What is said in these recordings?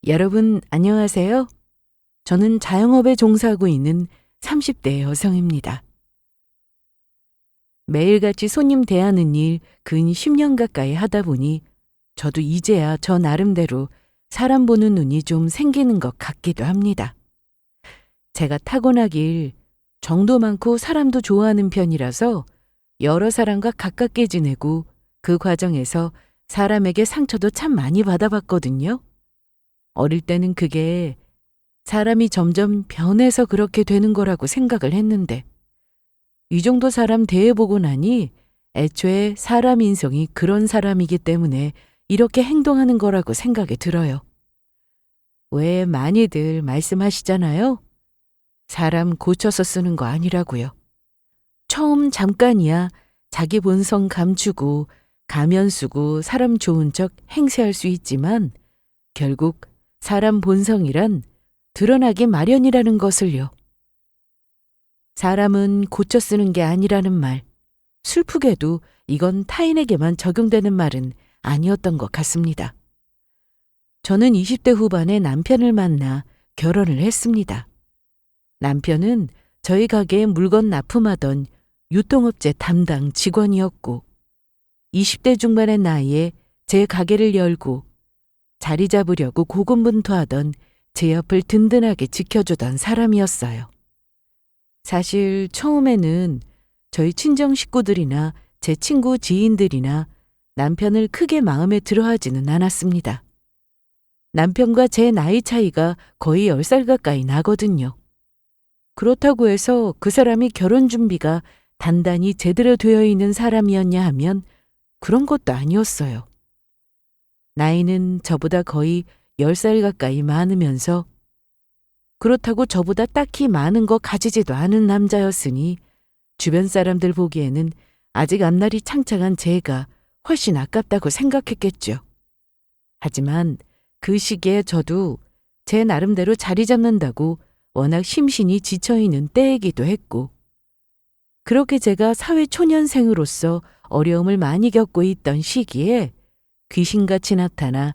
여러분, 안녕하세요. 저는 자영업에 종사하고 있는 30대 여성입니다. 매일같이 손님 대하는 일 근 10년 가까이 하다 보니 저도 이제야 저 나름대로 사람 보는 눈이 좀 생기는 것 같기도 합니다. 제가 타고나길 정도 많고 사람도 좋아하는 편이라서 여러 사람과 가깝게 지내고 그 과정에서 사람에게 상처도 참 많이 받아봤거든요. 어릴 때는 그게 사람이 점점 변해서 그렇게 되는 거라고 생각을 했는데 이 정도 사람 대해보고 나니 애초에 사람 인성이 그런 사람이기 때문에 이렇게 행동하는 거라고 생각이 들어요. 왜 많이들 말씀하시잖아요. 사람 고쳐서 쓰는 거 아니라고요. 처음 잠깐이야 자기 본성 감추고 가면 쓰고 사람 좋은 척 행세할 수 있지만 결국 사람 본성이란 드러나기 마련이라는 것을요. 사람은 고쳐 쓰는 게 아니라는 말, 슬프게도 이건 타인에게만 적용되는 말은 아니었던 것 같습니다. 저는 20대 후반에 남편을 만나 결혼을 했습니다. 남편은 저희 가게에 물건 납품하던 유통업체 담당 직원이었고 20대 중반의 나이에 제 가게를 열고 자리 잡으려고 고군분투하던 제 옆을 든든하게 지켜주던 사람이었어요. 사실 처음에는 저희 친정 식구들이나 제 친구 지인들이나 남편을 크게 마음에 들어하지는 않았습니다. 남편과 제 나이 차이가 거의 10살 가까이 나거든요. 그렇다고 해서 그 사람이 결혼 준비가 단단히 제대로 되어 있는 사람이었냐 하면 그런 것도 아니었어요. 나이는 저보다 거의 10살 가까이 많으면서 그렇다고 저보다 딱히 많은 거 가지지도 않은 남자였으니 주변 사람들 보기에는 아직 앞날이 창창한 제가 훨씬 아깝다고 생각했겠죠. 하지만 그 시기에 저도 제 나름대로 자리 잡는다고 워낙 심신이 지쳐있는 때이기도 했고 그렇게 제가 사회초년생으로서 어려움을 많이 겪고 있던 시기에 귀신같이 나타나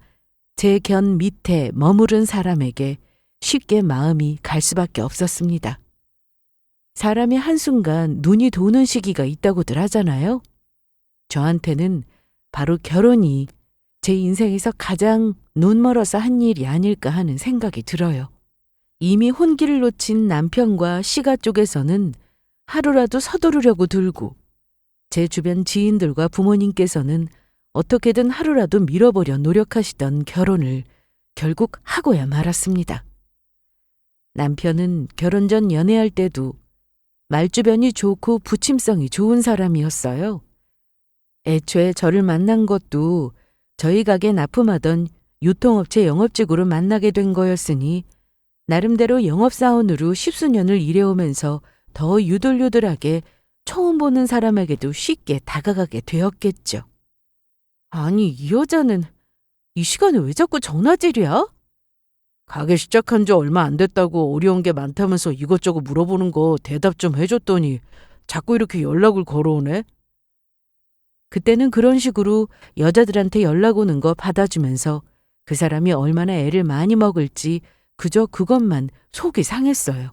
제 견 밑에 머무른 사람에게 쉽게 마음이 갈 수밖에 없었습니다. 사람이 한순간 눈이 도는 시기가 있다고들 하잖아요. 저한테는 바로 결혼이 제 인생에서 가장 눈 멀어서 한 일이 아닐까 하는 생각이 들어요. 이미 혼기를 놓친 남편과 시가 쪽에서는 하루라도 서두르려고 들고 제 주변 지인들과 부모님께서는 어떻게든 하루라도 밀어보려 노력하시던 결혼을 결국 하고야 말았습니다. 남편은 결혼 전 연애할 때도 말주변이 좋고 부침성이 좋은 사람이었어요. 애초에 저를 만난 것도 저희 가게 납품하던 유통업체 영업직으로 만나게 된 거였으니 나름대로 영업사원으로 10수년을 일해오면서 더 유들유들하게 처음 보는 사람에게도 쉽게 다가가게 되었겠죠. 아니, 이 여자는 이 시간에 왜 자꾸 전화질이야? 가게 시작한 지 얼마 안 됐다고 어려운 게 많다면서 이것저것 물어보는 거 대답 좀 해줬더니 자꾸 이렇게 연락을 걸어오네? 그때는 그런 식으로 여자들한테 연락 오는 거 받아주면서 그 사람이 얼마나 애를 많이 먹을지 그저 그것만 속이 상했어요.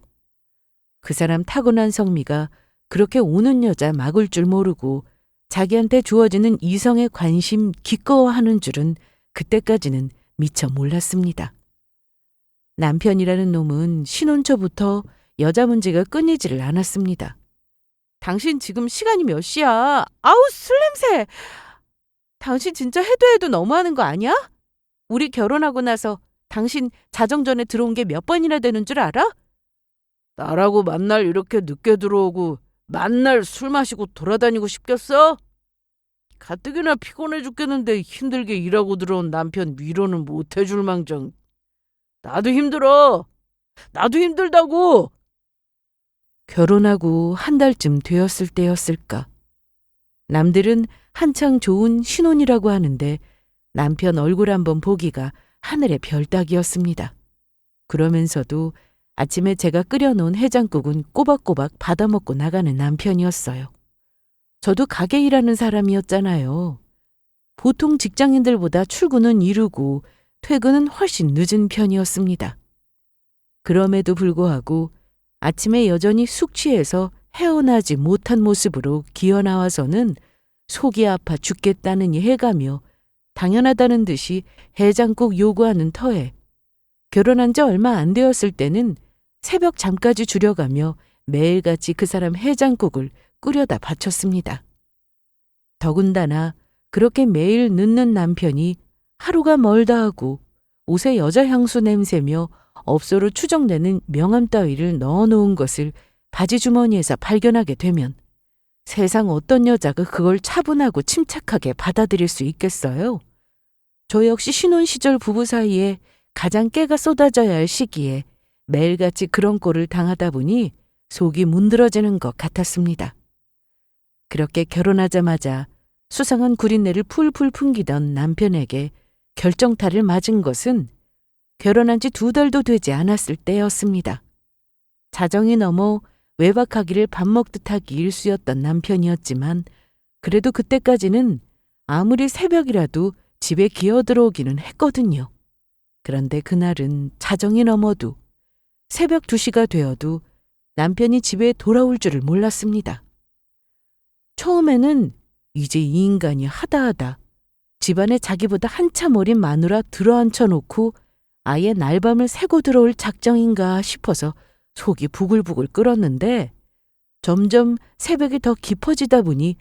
그 사람 타고난 성미가 그렇게 오는 여자 막을 줄 모르고 자기한테 주어지는 이성의 관심 기꺼워하는 줄은 그때까지는 미처 몰랐습니다. 남편이라는 놈은 신혼 초부터 여자 문제가 끊이지를 않았습니다. 당신 지금 시간이 몇 시야? 아우, 술 냄새! 당신 진짜 해도 해도 너무하는 거 아니야? 우리 결혼하고 나서 당신 자정 전에 들어온 게 몇 번이나 되는 줄 알아? 나라고 만날 이렇게 늦게 들어오고 만날 술 마시고 돌아다니고 싶겠어? 가뜩이나 피곤해 죽겠는데 힘들게 일하고 들어온 남편 위로는 못 해줄 망정. 나도 힘들어. 나도 힘들다고. 결혼하고 한 달쯤 되었을 때였을까. 남들은 한창 좋은 신혼이라고 하는데 남편 얼굴 한번 보기가 하늘의 별 따기였습니다. 그러면서도 아침에 제가 끓여놓은 해장국은 꼬박꼬박 받아먹고 나가는 남편이었어요. 저도 가게 일하는 사람이었잖아요. 보통 직장인들보다 출근은 이르고 퇴근은 훨씬 늦은 편이었습니다. 그럼에도 불구하고 아침에 여전히 숙취해서 헤어나지 못한 모습으로 기어 나와서는 속이 아파 죽겠다느니 해가며 당연하다는 듯이 해장국 요구하는 터에 결혼한 지 얼마 안 되었을 때는 새벽 잠까지 줄여가며 매일같이 그 사람 해장국을 끓여다 바쳤습니다. 더군다나 그렇게 매일 늦는 남편이 하루가 멀다 하고 옷에 여자 향수 냄새며 업소로 추정되는 명함 따위를 넣어놓은 것을 바지 주머니에서 발견하게 되면 세상 어떤 여자가 그걸 차분하고 침착하게 받아들일 수 있겠어요? 저 역시 신혼 시절 부부 사이에 가장 깨가 쏟아져야 할 시기에 매일같이 그런 꼴을 당하다 보니 속이 문드러지는 것 같았습니다. 그렇게 결혼하자마자 수상한 구린내를 풀풀 풍기던 남편에게 결정타를 맞은 것은 결혼한 지 2달도 되지 않았을 때였습니다. 자정이 넘어 외박하기를 밥 먹듯 하기 일쑤였던 남편이었지만 그래도 그때까지는 아무리 새벽이라도 집에 기어 들어오기는 했거든요. 그런데 그날은 자정이 넘어도 새벽 2시가 되어도 남편이 집에 돌아올 줄을 몰랐습니다. 처음에는 이제 이 인간이 하다하다 집안에 자기보다 한참 어린 마누라 들어앉혀놓고 아예 날밤을 새고 들어올 작정인가 싶어서 속이 부글부글 끓었는데 점점 새벽이 더 깊어지다 보니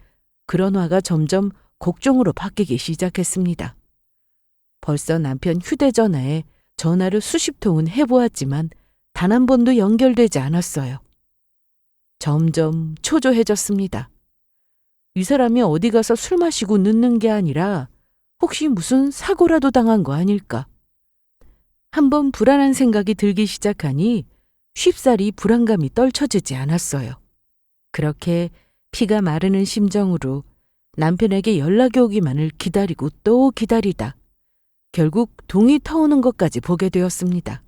그런 화가 점점 걱정으로 바뀌기 시작했습니다. 벌써 남편 휴대전화에 전화를 수십 통은 해보았지만 단 한 번도 연결되지 않았어요. 점점 초조해졌습니다. 이 사람이 어디 가서 술 마시고 늦는 게 아니라 혹시 무슨 사고라도 당한 거 아닐까? 한번 불안한 생각이 들기 시작하니 쉽사리 불안감이 떨쳐지지 않았어요. 그렇게 피가 마르는 심정으로 남편에게 연락이 오기만을 기다리고 또 기다리다 결국 동이 터오는 것까지 보게 되었습니다.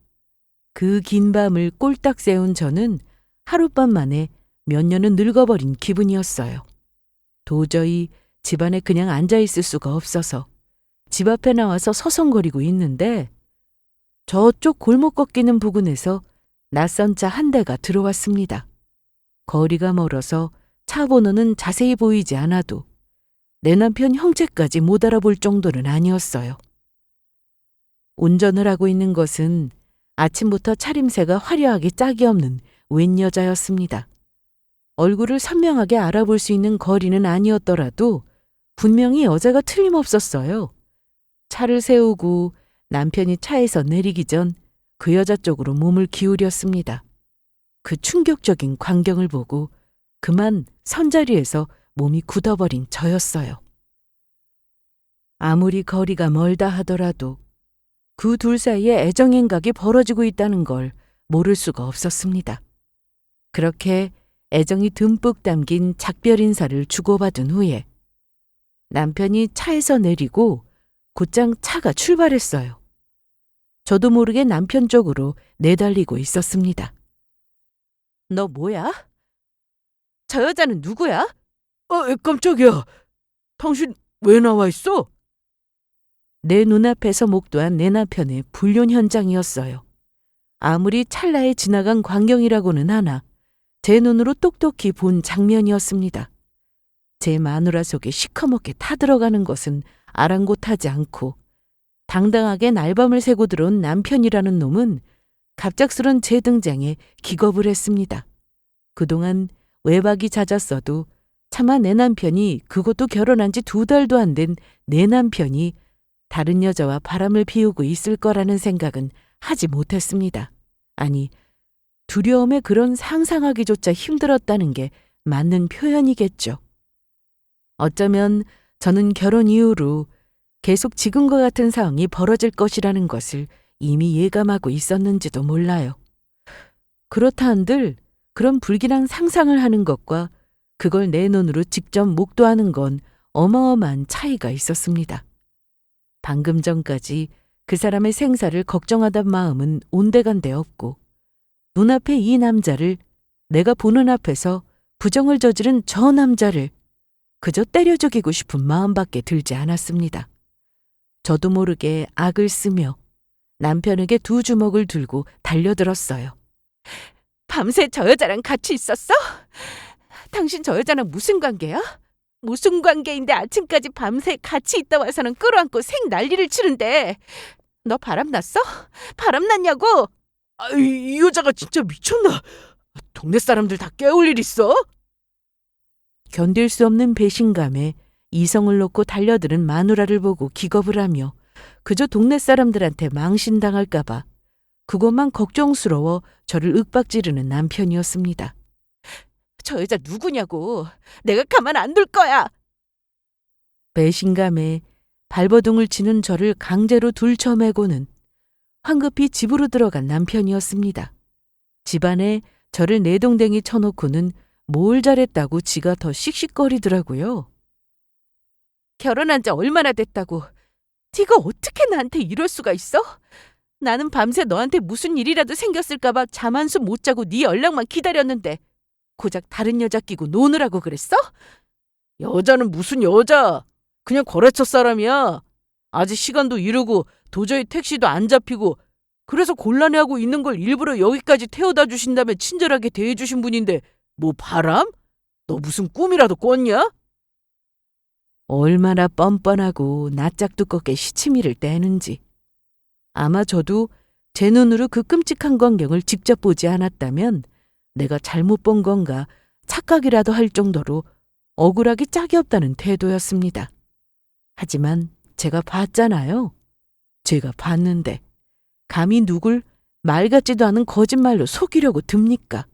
그 긴 밤을 꼴딱 새운 저는 하룻밤 만에 몇 년은 늙어버린 기분이었어요. 도저히 집안에 그냥 앉아있을 수가 없어서 집 앞에 나와서 서성거리고 있는데 저쪽 골목 꺾이는 부근에서 낯선 차 한 대가 들어왔습니다. 거리가 멀어서 차 번호는 자세히 보이지 않아도 내 남편 형체까지 못 알아볼 정도는 아니었어요. 운전을 하고 있는 것은 아침부터 차림새가 화려하게 짝이 없는 웬 여자였습니다. 얼굴을 선명하게 알아볼 수 있는 거리는 아니었더라도 분명히 여자가 틀림없었어요. 차를 세우고 남편이 차에서 내리기 전 그 여자 쪽으로 몸을 기울였습니다. 그 충격적인 광경을 보고 그만 선자리에서 몸이 굳어버린 저였어요. 아무리 거리가 멀다 하더라도 그 둘 사이에 애정행각이 벌어지고 있다는 걸 모를 수가 없었습니다. 그렇게 애정이 듬뿍 담긴 작별 인사를 주고받은 후에 남편이 차에서 내리고 곧장 차가 출발했어요. 저도 모르게 남편 쪽으로 내달리고 있었습니다. 너 뭐야? 저 여자는 누구야? 깜짝이야. 당신 왜 나와 있어? 내 눈앞에서 목도한 내 남편의 불륜 현장이었어요. 아무리 찰나에 지나간 광경이라고는 하나 제 눈으로 똑똑히 본 장면이었습니다. 제 마누라 속에 시커멓게 타들어가는 것은 아랑곳하지 않고 당당하게 날밤을 새고 들어온 남편이라는 놈은 갑작스런 제 등장에 기겁을 했습니다. 그동안 외박이 잦았어도 차마 내 남편이, 그것도 결혼한 지 2달도 안 된 내 남편이 다른 여자와 바람을 피우고 있을 거라는 생각은 하지 못했습니다. 아니, 두려움에 그런 상상하기조차 힘들었다는 게 맞는 표현이겠죠. 어쩌면 저는 결혼 이후로 계속 지금과 같은 상황이 벌어질 것이라는 것을 이미 예감하고 있었는지도 몰라요. 그렇다 한들 그런 불길한 상상을 하는 것과 그걸 내 눈으로 직접 목도하는 건 어마어마한 차이가 있었습니다. 방금 전까지 그 사람의 생사를 걱정하던 마음은 온데간데 없고 눈앞에 이 남자를, 내가 보는 앞에서 부정을 저지른 저 남자를 그저 때려 죽이고 싶은 마음밖에 들지 않았습니다. 저도 모르게 악을 쓰며 남편에게 두 주먹을 들고 달려들었어요. 밤새 저 여자랑 같이 있었어? 당신 저 여자랑 무슨 관계야? 무슨 관계인데 아침까지 밤새 같이 있다 와서는 끌어안고 생 난리를 치는데 너 바람났어? 바람났냐고? 이 여자가 진짜 미쳤나? 동네 사람들 다 깨울 일 있어? 견딜 수 없는 배신감에 이성을 놓고 달려드는 마누라를 보고 기겁을 하며 그저 동네 사람들한테 망신당할까봐 그것만 걱정스러워 저를 윽박지르는 남편이었습니다. 저 여자 누구냐고. 내가 가만 안 둘 거야. 배신감에 발버둥을 치는 저를 강제로 둘쳐매고는 황급히 집으로 들어간 남편이었습니다. 집안에 저를 내동댕이 쳐놓고는 뭘 잘했다고 지가 더 씩씩거리더라고요. 결혼한 지 얼마나 됐다고. 네가 어떻게 나한테 이럴 수가 있어? 나는 밤새 너한테 무슨 일이라도 생겼을까봐 잠 한숨 못 자고 네 연락만 기다렸는데 고작 다른 여자 끼고 노느라고 그랬어? 여자는 무슨 여자? 그냥 거래처 사람이야. 아직 시간도 이르고 도저히 택시도 안 잡히고 그래서 곤란해하고 있는 걸 일부러 여기까지 태워다 주신 다음에 친절하게 대해주신 분인데 뭐 바람? 너 무슨 꿈이라도 꿨냐? 얼마나 뻔뻔하고 낯짝 두껍게 시치미를 떼는지. 아마 저도 제 눈으로 그 끔찍한 광경을 직접 보지 않았다면 내가 잘못 본 건가 착각이라도 할 정도로 억울하기 짝이 없다는 태도였습니다. 하지만 제가 봤잖아요. 제가 봤는데 감히 누굴 말 같지도 않은 거짓말로 속이려고 듭니까?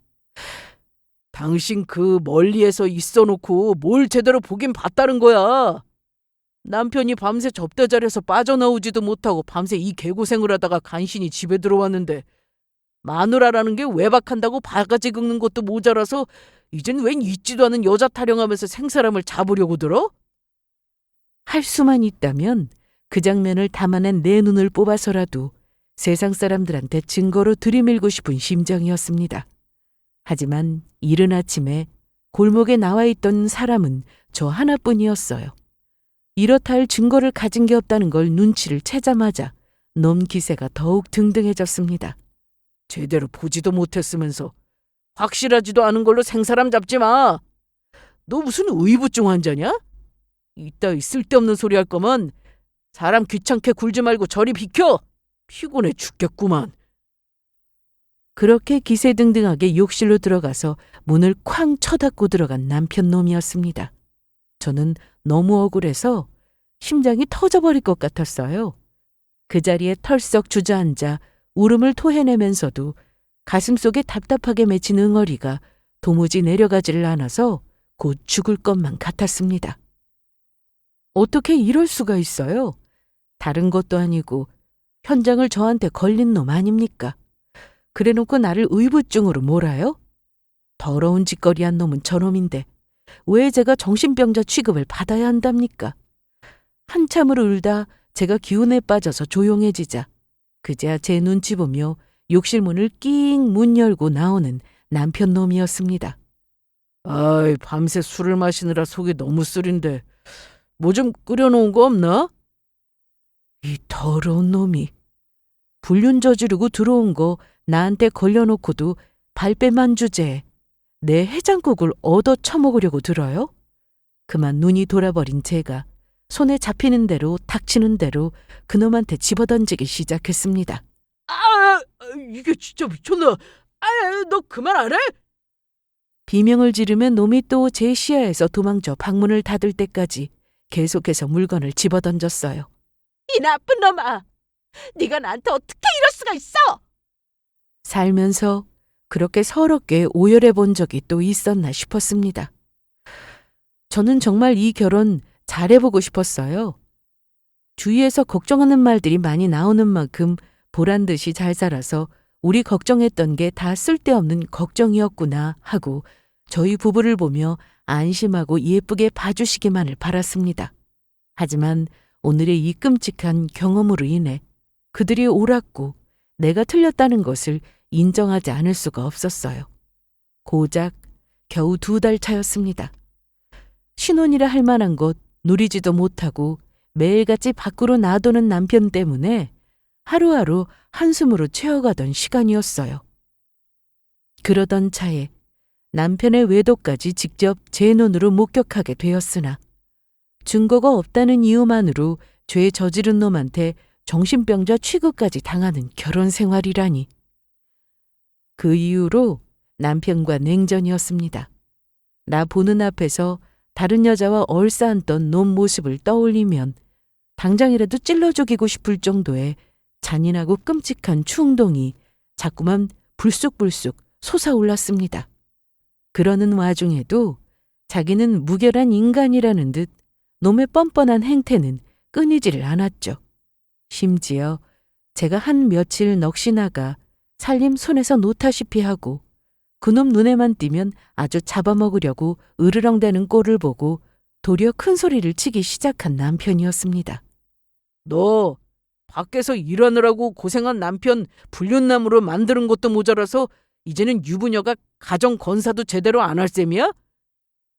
당신 그 멀리에서 있어놓고 뭘 제대로 보긴 봤다는 거야. 남편이 밤새 접대 자리에서 빠져나오지도 못하고 밤새 이 개고생을 하다가 간신히 집에 들어왔는데 마누라라는 게 외박한다고 바가지 긁는 것도 모자라서 이젠 웬 있지도 않은 여자 타령하면서 생사람을 잡으려고 들어? 할 수만 있다면 그 장면을 담아낸 내 눈을 뽑아서라도 세상 사람들한테 증거로 들이밀고 싶은 심정이었습니다. 하지만 이른 아침에 골목에 나와 있던 사람은 저 하나뿐이었어요. 이렇다 할 증거를 가진 게 없다는 걸 눈치를 채자마자 놈 기세가 더욱 등등해졌습니다. 제대로 보지도 못했으면서 확실하지도 않은 걸로 생사람 잡지 마. 너 무슨 의부증 환자냐? 이따위 쓸데없는 소리 할 거면 사람 귀찮게 굴지 말고 저리 비켜. 피곤해 죽겠구만. 그렇게 기세등등하게 욕실로 들어가서 문을 쾅 쳐닫고 들어간 남편 놈이었습니다. 저는 너무 억울해서 심장이 터져버릴 것 같았어요. 그 자리에 털썩 주저앉아 울음을 토해내면서도 가슴속에 답답하게 맺힌 응어리가 도무지 내려가지를 않아서 곧 죽을 것만 같았습니다. 어떻게 이럴 수가 있어요? 다른 것도 아니고 현장을 저한테 걸린 놈 아닙니까? 그래놓고 나를 의부증으로 몰아요? 더러운 짓거리한 놈은 저놈인데 왜 제가 정신병자 취급을 받아야 한답니까? 한참을 울다 제가 기운에 빠져서 조용해지자 그제야 제 눈치 보며 욕실 문을 낑 문 열고 나오는 남편 놈이었습니다. 아이, 밤새 술을 마시느라 속이 너무 쓰린데 뭐 좀 끓여놓은 거 없나? 이 더러운 놈이 불륜 저지르고 들어온 거 나한테 걸려놓고도 발뺌한 주제에 내 해장국을 얻어 처먹으려고 들어요? 그만 눈이 돌아버린 제가 손에 잡히는 대로 닥치는 대로 그놈한테 집어던지기 시작했습니다. 이게 진짜 미쳤나? 너 그만 안 해? 비명을 지르면 놈이 또 제 시야에서 도망쳐 방문을 닫을 때까지 계속해서 물건을 집어던졌어요. 이 나쁜 놈아! 네가 나한테 어떻게 이럴 수가 있어! 살면서 그렇게 서럽게 오열해 본 적이 또 있었나 싶었습니다. 저는 정말 이 결혼 잘해보고 싶었어요. 주위에서 걱정하는 말들이 많이 나오는 만큼 보란듯이 잘 살아서 우리 걱정했던 게 다 쓸데없는 걱정이었구나 하고 저희 부부를 보며 안심하고 예쁘게 봐주시기만을 바랐습니다. 하지만 오늘의 이 끔찍한 경험으로 인해 그들이 옳았고 내가 틀렸다는 것을 인정하지 않을 수가 없었어요. 고작 겨우 2달 차였습니다. 신혼이라 할 만한 것 누리지도 못하고 매일같이 밖으로 나도는 남편 때문에 하루하루 한숨으로 채워가던 시간이었어요. 그러던 차에 남편의 외도까지 직접 제 눈으로 목격하게 되었으나 증거가 없다는 이유만으로 죄 저지른 놈한테 정신병자 취급까지 당하는 결혼 생활이라니. 그 이후로 남편과 냉전이었습니다. 나 보는 앞에서 다른 여자와 얼싸안던 놈 모습을 떠올리면 당장이라도 찔러 죽이고 싶을 정도의 잔인하고 끔찍한 충동이 자꾸만 불쑥불쑥 솟아올랐습니다. 그러는 와중에도 자기는 무결한 인간이라는 듯 놈의 뻔뻔한 행태는 끊이지를 않았죠. 심지어 제가 한 며칠 넋이 나가 살림 손에서 놓다시피 하고 그놈 눈에만 띄면 아주 잡아먹으려고 으르렁대는 꼴을 보고 도리어 큰 소리를 치기 시작한 남편이었습니다. 너 밖에서 일하느라고 고생한 남편 불륜남으로 만드는 것도 모자라서 이제는 유부녀가 가정 건사도 제대로 안 할 셈이야?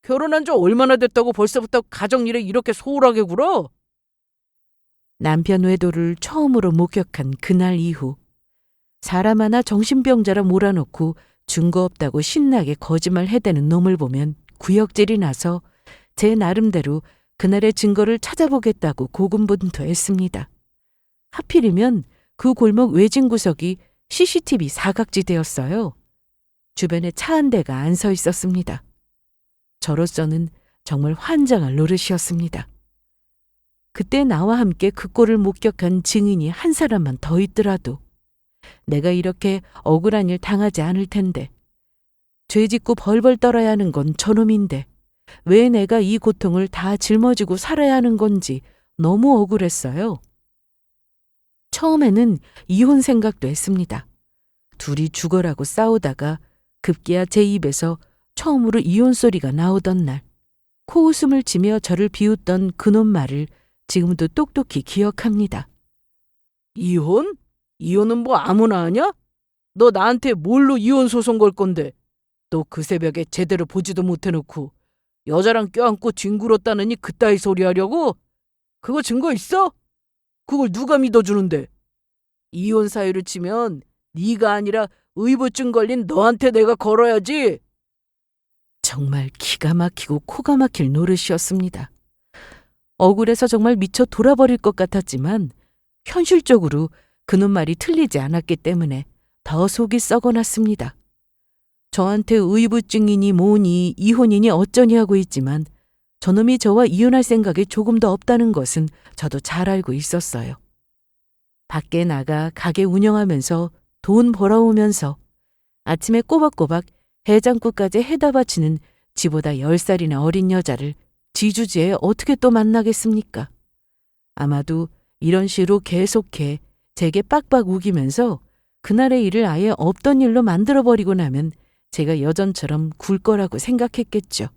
결혼한 지 얼마나 됐다고 벌써부터 가정일에 이렇게 소홀하게 굴어? 남편 외도를 처음으로 목격한 그날 이후 사람 하나 정신병자라 몰아넣고 증거 없다고 신나게 거짓말 해대는 놈을 보면 구역질이 나서 제 나름대로 그날의 증거를 찾아보겠다고 고군분투했습니다. 하필이면 그 골목 외진 구석이 CCTV 사각지대였어요. 주변에 차 한 대가 안 서 있었습니다. 저로서는 정말 환장할 노릇이었습니다. 그때 나와 함께 그 꼴을 목격한 증인이 한 사람만 더 있더라도 내가 이렇게 억울한 일 당하지 않을 텐데, 죄 짓고 벌벌 떨어야 하는 건 저놈인데 왜 내가 이 고통을 다 짊어지고 살아야 하는 건지 너무 억울했어요. 처음에는 이혼 생각도 했습니다. 둘이 죽어라고 싸우다가 급기야 제 입에서 처음으로 이혼 소리가 나오던 날, 코웃음을 치며 저를 비웃던 그놈 말을 지금도 똑똑히 기억합니다. 이혼? 이혼은 뭐 아무나 하냐? 너 나한테 뭘로 이혼 소송 걸 건데? 너 그 새벽에 제대로 보지도 못해놓고 여자랑 껴안고 뒹굴었다느니 그따위 소리 하려고? 그거 증거 있어? 그걸 누가 믿어주는데? 이혼 사유를 치면 네가 아니라 의부증 걸린 너한테 내가 걸어야지. 정말 기가 막히고 코가 막힐 노릇이었습니다. 억울해서 정말 미쳐 돌아버릴 것 같았지만 현실적으로 그놈 말이 틀리지 않았기 때문에 더 속이 썩어났습니다. 저한테 의부증이니 뭐니 이혼이니 어쩌니 하고 있지만 저놈이 저와 이혼할 생각이 조금 더 없다는 것은 저도 잘 알고 있었어요. 밖에 나가 가게 운영하면서 돈 벌어오면서 아침에 꼬박꼬박 해장국까지 해다 바치는 지보다 10살이나 어린 여자를 지주지에 어떻게 또 만나겠습니까? 아마도 이런 식으로 계속해 제게 빡빡 우기면서 그날의 일을 아예 없던 일로 만들어버리고 나면 제가 여전처럼 굴 거라고 생각했겠죠.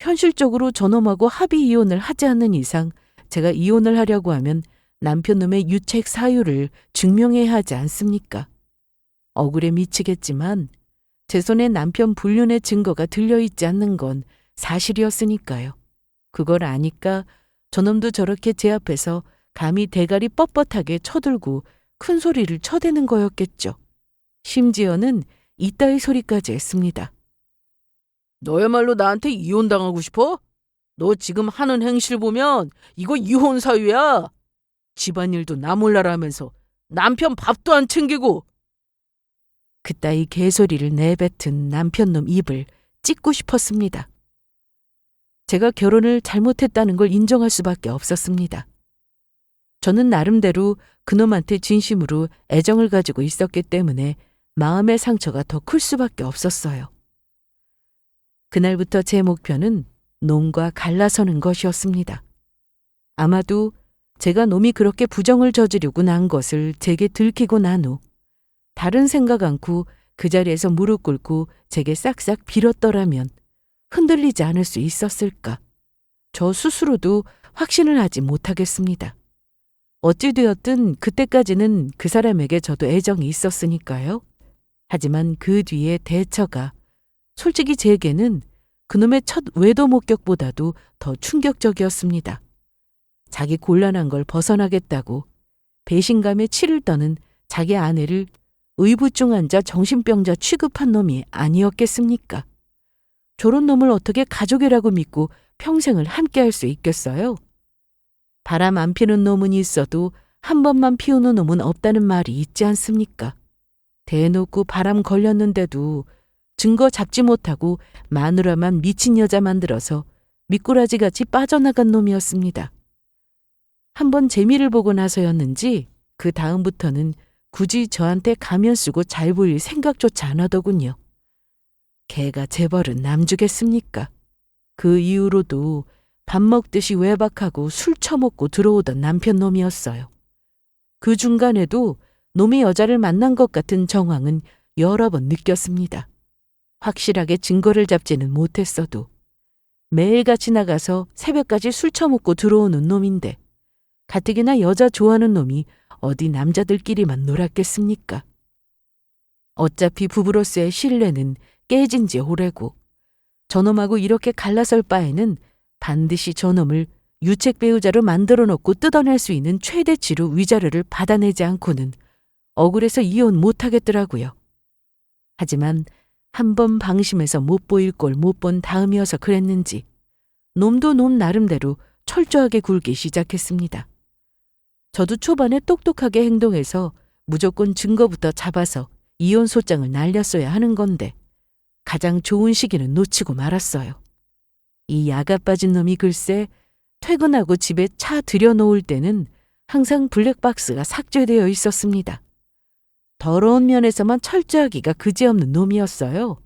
현실적으로 저놈하고 합의 이혼을 하지 않는 이상 제가 이혼을 하려고 하면 남편놈의 유책 사유를 증명해야 하지 않습니까? 억울해 미치겠지만 제 손에 남편 불륜의 증거가 들려있지 않는 건 사실이었으니까요. 그걸 아니까 저놈도 저렇게 제 앞에서 감히 대가리 뻣뻣하게 쳐들고 큰 소리를 쳐대는 거였겠죠. 심지어는 이따위 소리까지 했습니다. 너야말로 나한테 이혼당하고 싶어? 너 지금 하는 행실 보면 이거 이혼 사유야. 집안일도 나 몰라라 하면서 남편 밥도 안 챙기고. 그따위 개소리를 내뱉은 남편놈 입을 찢고 싶었습니다. 제가 결혼을 잘못했다는 걸 인정할 수밖에 없었습니다. 저는 나름대로 그놈한테 진심으로 애정을 가지고 있었기 때문에 마음의 상처가 더 클 수밖에 없었어요. 그날부터 제 목표는 놈과 갈라서는 것이었습니다. 아마도 제가 놈이 그렇게 부정을 저지르고 난 것을 제게 들키고 난 후 다른 생각 않고 그 자리에서 무릎 꿇고 제게 싹싹 빌었더라면 흔들리지 않을 수 있었을까? 저 스스로도 확신을 하지 못하겠습니다. 어찌되었든 그때까지는 그 사람에게 저도 애정이 있었으니까요. 하지만 그 뒤에 대처가 솔직히 제게는 그놈의 첫 외도 목격보다도 더 충격적이었습니다. 자기 곤란한 걸 벗어나겠다고 배신감에 치를 떠는 자기 아내를 의부증환자 정신병자 취급한 놈이 아니었겠습니까? 저런 놈을 어떻게 가족이라고 믿고 평생을 함께할 수 있겠어요? 바람 안 피는 놈은 있어도 한 번만 피우는 놈은 없다는 말이 있지 않습니까? 대놓고 바람 걸렸는데도 증거 잡지 못하고 마누라만 미친 여자 만들어서 미꾸라지같이 빠져나간 놈이었습니다. 한번 재미를 보고 나서였는지 그 다음부터는 굳이 저한테 가면 쓰고 잘 보일 생각조차 안 하더군요. 걔가 재벌은 남주겠습니까? 그 이후로도 밥 먹듯이 외박하고 술 처먹고 들어오던 남편 놈이었어요. 그 중간에도 놈의 여자를 만난 것 같은 정황은 여러 번 느꼈습니다. 확실하게 증거를 잡지는 못했어도 매일같이 나가서 새벽까지 술 처먹고 들어오는 놈인데 가뜩이나 여자 좋아하는 놈이 어디 남자들끼리만 놀았겠습니까? 어차피 부부로서의 신뢰는 깨진 지 오래고 저놈하고 이렇게 갈라설 바에는 반드시 저놈을 유책 배우자로 만들어 놓고 뜯어낼 수 있는 최대치로 위자료를 받아내지 않고는 억울해서 이혼 못하겠더라고요. 하지만 한 번 방심해서 못 보일 걸 못 본 다음이어서 그랬는지 놈도 놈 나름대로 철저하게 굴기 시작했습니다. 저도 초반에 똑똑하게 행동해서 무조건 증거부터 잡아서 이혼 소장을 날렸어야 하는 건데 가장 좋은 시기는 놓치고 말았어요. 이 야가 빠진 놈이 글쎄 퇴근하고 집에 차 들여놓을 때는 항상 블랙박스가 삭제되어 있었습니다. 더러운 면에서만 철저하기가 그지없는 놈이었어요.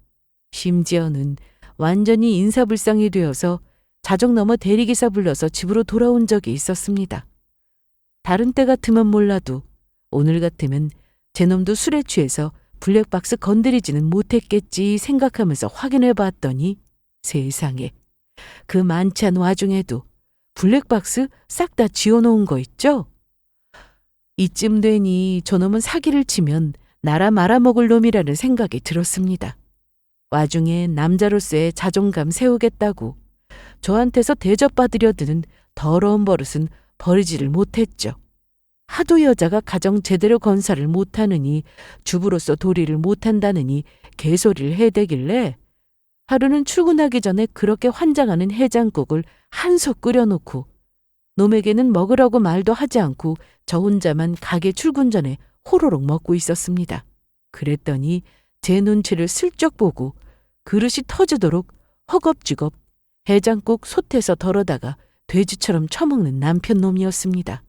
심지어는 완전히 인사불상이 되어서 자정 넘어 대리기사 불러서 집으로 돌아온 적이 있었습니다. 다른 때 같으면 몰라도 오늘 같으면 제 놈도 술에 취해서 블랙박스 건드리지는 못했겠지 생각하면서 확인해 봤더니 세상에 그 많지 않은 와중에도 블랙박스 싹 다 지워놓은 거 있죠? 이쯤 되니 저놈은 사기를 치면 나라 말아먹을 놈이라는 생각이 들었습니다. 와중에 남자로서의 자존감 세우겠다고 저한테서 대접받으려 드는 더러운 버릇은 버리지를 못했죠. 하도 여자가 가정 제대로 건사를 못하느니 주부로서 도리를 못한다느니 개소리를 해대길래 하루는 출근하기 전에 그렇게 환장하는 해장국을 한솥 끓여놓고 놈에게는 먹으라고 말도 하지 않고 저 혼자만 가게 출근 전에 호로록 먹고 있었습니다. 그랬더니 제 눈치를 슬쩍 보고 그릇이 터지도록 허겁지겁 해장국 솥에서 덜어다가 돼지처럼 처먹는 남편 놈이었습니다.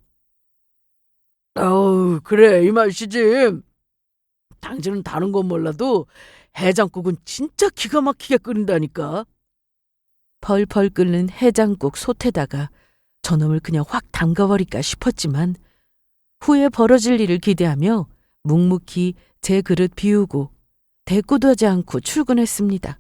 아우, 그래, 이 맛이지. 당신은 다른 건 몰라도 해장국은 진짜 기가 막히게 끓인다니까. 펄펄 끓는 해장국 솥에다가 저놈을 그냥 확 담가버릴까 싶었지만 후에 벌어질 일을 기대하며 묵묵히 제 그릇 비우고 대꾸도 하지 않고 출근했습니다.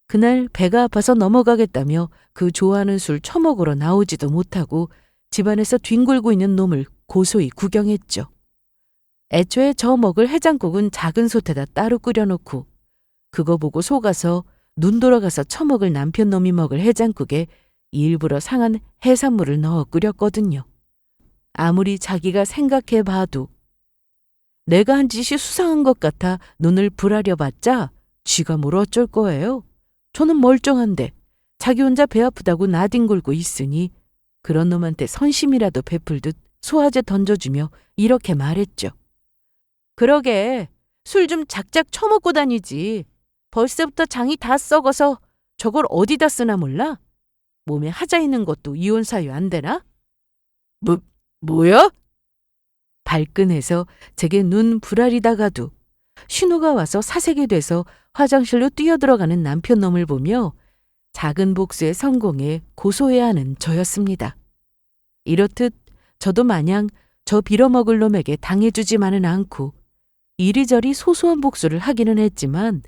그날 배가 아파서 넘어가겠다며 그 좋아하는 술 처먹으러 나오지도 못하고 집안에서 뒹굴고 있는 놈을 고소히 구경했죠. 애초에 저 먹을 해장국은 작은 솥에다 따로 끓여놓고 그거 보고 속아서 눈 돌아가서 처먹을 남편 놈이 먹을 해장국에 일부러 상한 해산물을 넣어 끓였거든요. 아무리 자기가 생각해봐도 내가 한 짓이 수상한 것 같아 눈을 부라려봤자 쥐가 뭘 어쩔 거예요. 저는 멀쩡한데 자기 혼자 배 아프다고 나뒹굴고 있으니 그런 놈한테 선심이라도 베풀듯 소화제 던져주며 이렇게 말했죠. 그러게 술 좀 작작 처먹고 다니지. 벌써부터 장이 다 썩어서 저걸 어디다 쓰나 몰라? 몸에 하자 있는 것도 이혼 사유 안 되나? 뭐야? 발끈해서 제게 눈 부라리다가도 신호가 와서 사색이 돼서 화장실로 뛰어들어가는 남편 놈을 보며 작은 복수의 성공에 고소해야 하는 저였습니다. 이렇듯 저도 마냥 저 빌어먹을 놈에게 당해주지만은 않고 이리저리 소소한 복수를 하기는 했지만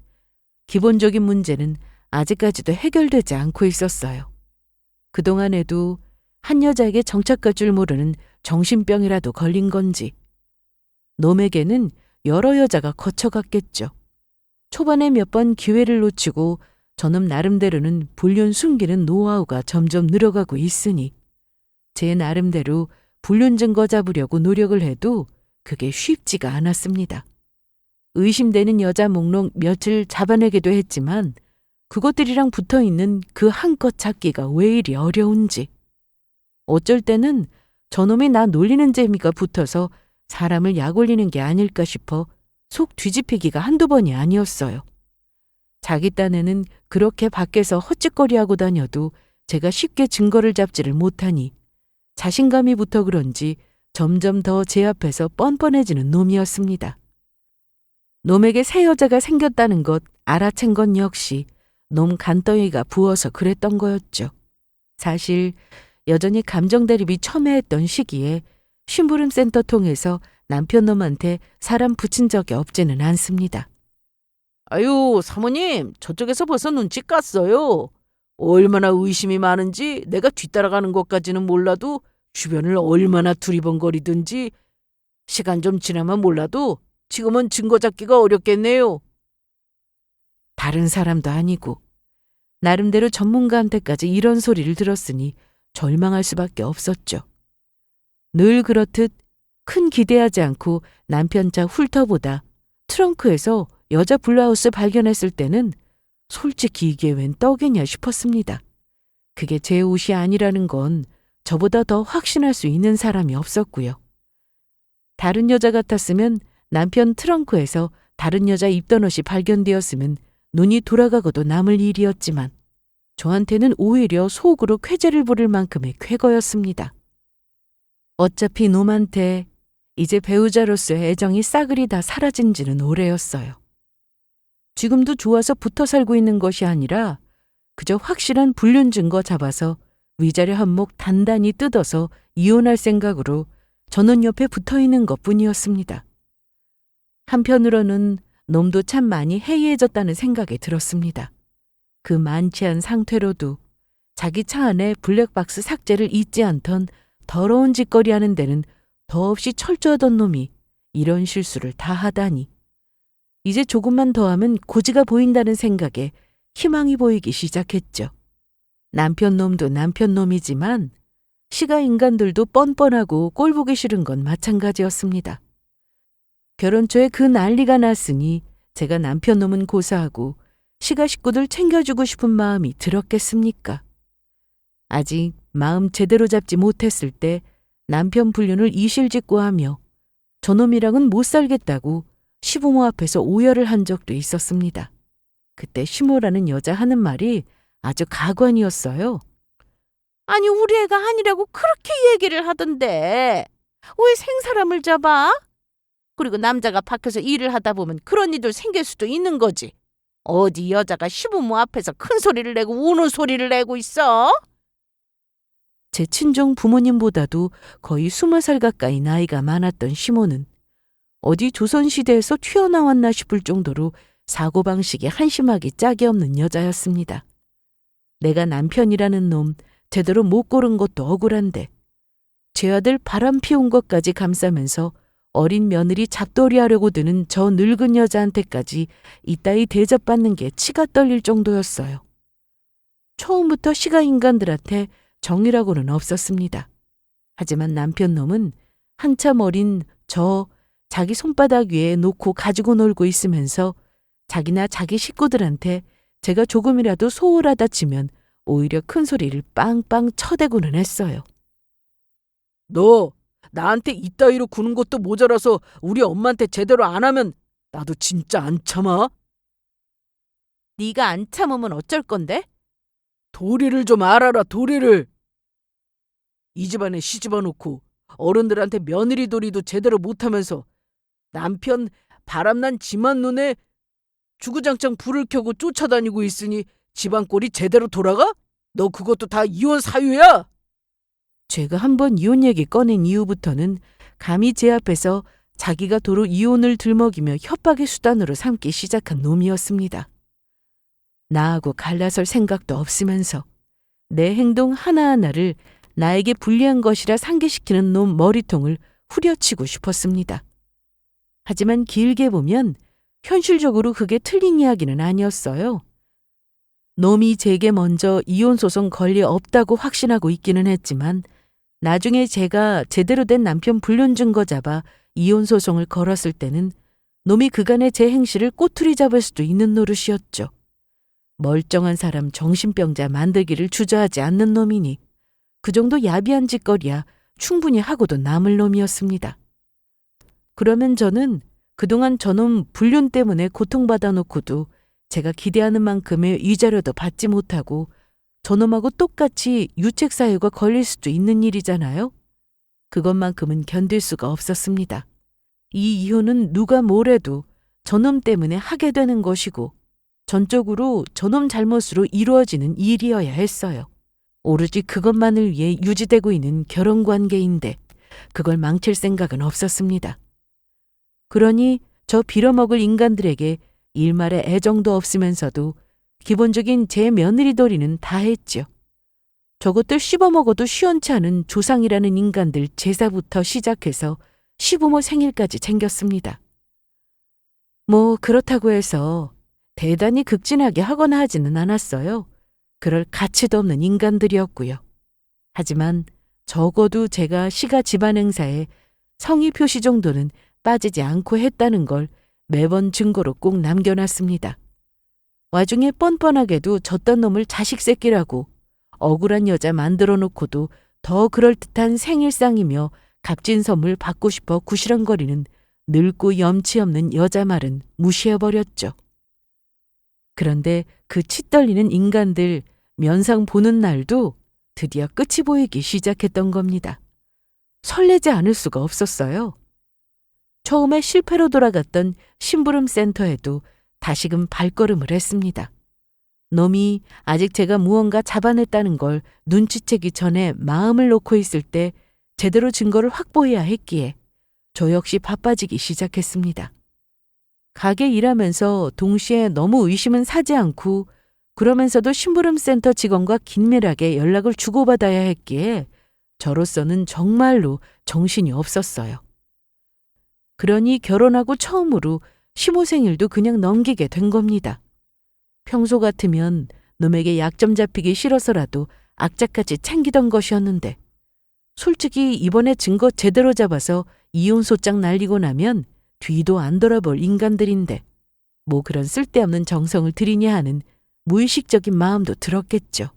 기본적인 문제는 아직까지도 해결되지 않고 있었어요. 그동안에도 한 여자에게 정착할 줄 모르는 정신병이라도 걸린 건지 놈에게는 여러 여자가 거쳐갔겠죠. 초반에 몇 번 기회를 놓치고 저놈 나름대로는 불륜 숨기는 노하우가 점점 늘어가고 있으니 제 나름대로 불륜 증거 잡으려고 노력을 해도 그게 쉽지가 않았습니다. 의심되는 여자 목록 며칠 잡아내기도 했지만 그것들이랑 붙어있는 그 한껏 찾기가 왜 이리 어려운지. 어쩔 때는 저놈이 나 놀리는 재미가 붙어서 사람을 약 올리는 게 아닐까 싶어 속 뒤집히기가 한두 번이 아니었어요. 자기 딴에는 그렇게 밖에서 헛짓거리하고 다녀도 제가 쉽게 증거를 잡지를 못하니 자신감이 붙어 그런지 점점 더 제 앞에서 뻔뻔해지는 놈이었습니다. 놈에게 새 여자가 생겼다는 것 알아챈 건 역시 놈 간덩이가 부어서 그랬던 거였죠. 사실 여전히 감정 대립이 첨예했던 시기에 심부름센터 통해서 남편 놈한테 사람 붙인 적이 없지는 않습니다. 아유, 사모님, 저쪽에서 벌써 눈치 깠어요. 얼마나 의심이 많은지 내가 뒤따라가는 것까지는 몰라도 주변을 얼마나 두리번거리든지 시간 좀 지나면 몰라도 지금은 증거 잡기가 어렵겠네요. 다른 사람도 아니고 나름대로 전문가한테까지 이런 소리를 들었으니 절망할 수밖에 없었죠. 늘 그렇듯 큰 기대하지 않고 남편 차 훑어보다 트렁크에서 여자 블라우스 발견했을 때는 솔직히 이게 웬 떡이냐 싶었습니다. 그게 제 옷이 아니라는 건 저보다 더 확신할 수 있는 사람이 없었고요. 다른 여자 같았으면 남편 트렁크에서 다른 여자 입던 옷이 발견되었으면 눈이 돌아가고도 남을 일이었지만 저한테는 오히려 속으로 쾌재를 부릴 만큼의 쾌거였습니다. 어차피 놈한테 이제 배우자로서의 애정이 싸그리 다 사라진 지는 오래였어요. 지금도 좋아서 붙어 살고 있는 것이 아니라 그저 확실한 불륜 증거 잡아서 위자료 한몫 단단히 뜯어서 이혼할 생각으로 저는 옆에 붙어 있는 것뿐이었습니다. 한편으로는 놈도 참 많이 해이해졌다는 생각이 들었습니다. 그 만취한 상태로도 자기 차 안에 블랙박스 삭제를 잊지 않던 더러운 짓거리 하는 데는 더없이 철저하던 놈이 이런 실수를 다 하다니. 이제 조금만 더 하면 고지가 보인다는 생각에 희망이 보이기 시작했죠. 남편 놈도 남편 놈이지만 시가 인간들도 뻔뻔하고 꼴 보기 싫은 건 마찬가지였습니다. 결혼 초에 그 난리가 났으니 제가 남편 놈은 고사하고 시가 식구들 챙겨주고 싶은 마음이 들었겠습니까? 아직 마음 제대로 잡지 못했을 때 남편 불륜을 이실직고하며 저놈이랑은 못 살겠다고 시부모 앞에서 오열을 한 적도 있었습니다. 그때 시모라는 여자 하는 말이 아주 가관이었어요. 아니, 우리 애가 아니라고 그렇게 얘기를 하던데 왜 생사람을 잡아? 그리고 남자가 밖에서 일을 하다 보면 그런 일도 생길 수도 있는 거지. 어디 여자가 시부모 앞에서 큰 소리를 내고 우는 소리를 내고 있어? 제 친정 부모님보다도 거의 20살 가까이 나이가 많았던 시모는 어디 조선시대에서 튀어나왔나 싶을 정도로 사고방식이 한심하기 짝이 없는 여자였습니다. 내가 남편이라는 놈 제대로 못 고른 것도 억울한데 제 아들 바람 피운 것까지 감싸면서 어린 며느리 잡돌이하려고 드는 저 늙은 여자한테까지 이따위 대접받는 게 치가 떨릴 정도였어요. 처음부터 시가 인간들한테 정이라고는 없었습니다. 하지만 남편 놈은 한참 어린 자기 손바닥 위에 놓고 가지고 놀고 있으면서 자기나 자기 식구들한테 제가 조금이라도 소홀하다 치면 오히려 큰 소리를 빵빵 쳐대고는 했어요. 너 나한테 이따위로 구는 것도 모자라서 우리 엄마한테 제대로 안 하면 나도 진짜 안 참아. 네가 안 참으면 어쩔 건데? 도리를 좀 알아라, 도리를. 이 집안에 시집어 놓고 어른들한테 며느리 도리도 제대로 못하면서 남편 바람난 지만 눈에 주구장창 불을 켜고 쫓아다니고 있으니 집안 꼴이 제대로 돌아가? 너 그것도 다 이혼 사유야? 제가 한번 이혼 얘기 꺼낸 이후부터는 감히 제 앞에서 자기가 도로 이혼을 들먹이며 협박의 수단으로 삼기 시작한 놈이었습니다. 나하고 갈라설 생각도 없으면서 내 행동 하나하나를 나에게 불리한 것이라 상기시키는 놈 머리통을 후려치고 싶었습니다. 하지만 길게 보면 현실적으로 그게 틀린 이야기는 아니었어요. 놈이 제게 먼저 이혼 소송 걸리 없다고 확신하고 있기는 했지만 나중에 제가 제대로 된 남편 불륜 증거 잡아 이혼 소송을 걸었을 때는 놈이 그간의 제 행실을 꼬투리 잡을 수도 있는 노릇이었죠. 멀쩡한 사람 정신병자 만들기를 주저하지 않는 놈이니 그 정도 야비한 짓거리야 충분히 하고도 남을 놈이었습니다. 그러면 저는 그동안 저놈 불륜 때문에 고통받아 놓고도 제가 기대하는 만큼의 위자료도 받지 못하고 저놈하고 똑같이 유책사유가 걸릴 수도 있는 일이잖아요. 그것만큼은 견딜 수가 없었습니다. 이 이혼은 누가 뭐래도 저놈 때문에 하게 되는 것이고 전적으로 저놈 잘못으로 이루어지는 일이어야 했어요. 오로지 그것만을 위해 유지되고 있는 결혼관계인데 그걸 망칠 생각은 없었습니다. 그러니 저 빌어먹을 인간들에게 일말의 애정도 없으면서도 기본적인 제 며느리 도리는 다 했죠. 저것들 씹어먹어도 시원치 않은 조상이라는 인간들 제사부터 시작해서 시부모 생일까지 챙겼습니다. 뭐 그렇다고 해서 대단히 극진하게 하거나 하지는 않았어요. 그럴 가치도 없는 인간들이었고요. 하지만 적어도 제가 시가 집안 행사에 성의 표시 정도는 빠지지 않고 했다는 걸 매번 증거로 꼭 남겨놨습니다. 와중에 뻔뻔하게도 저딴 놈을 자식 새끼라고 억울한 여자 만들어 놓고도 더 그럴듯한 생일상이며 값진 선물 받고 싶어 구시렁거리는 늙고 염치 없는 여자 말은 무시해버렸죠. 그런데 그 치 떨리는 인간들 면상 보는 날도 드디어 끝이 보이기 시작했던 겁니다. 설레지 않을 수가 없었어요. 처음에 실패로 돌아갔던 심부름 센터에도 다시금 발걸음을 했습니다. 놈이 아직 제가 무언가 잡아냈다는 걸 눈치채기 전에 마음을 놓고 있을 때 제대로 증거를 확보해야 했기에 저 역시 바빠지기 시작했습니다. 가게 일하면서 동시에 너무 의심은 사지 않고 그러면서도 심부름센터 직원과 긴밀하게 연락을 주고받아야 했기에 저로서는 정말로 정신이 없었어요. 그러니 결혼하고 처음으로 시모 생일도 그냥 넘기게 된 겁니다. 평소 같으면 놈에게 약점 잡히기 싫어서라도 악착같이 챙기던 것이었는데 솔직히 이번에 증거 제대로 잡아서 이혼 소장 날리고 나면 뒤도 안 돌아볼 인간들인데 뭐 그런 쓸데없는 정성을 들이냐 하는 무의식적인 마음도 들었겠죠.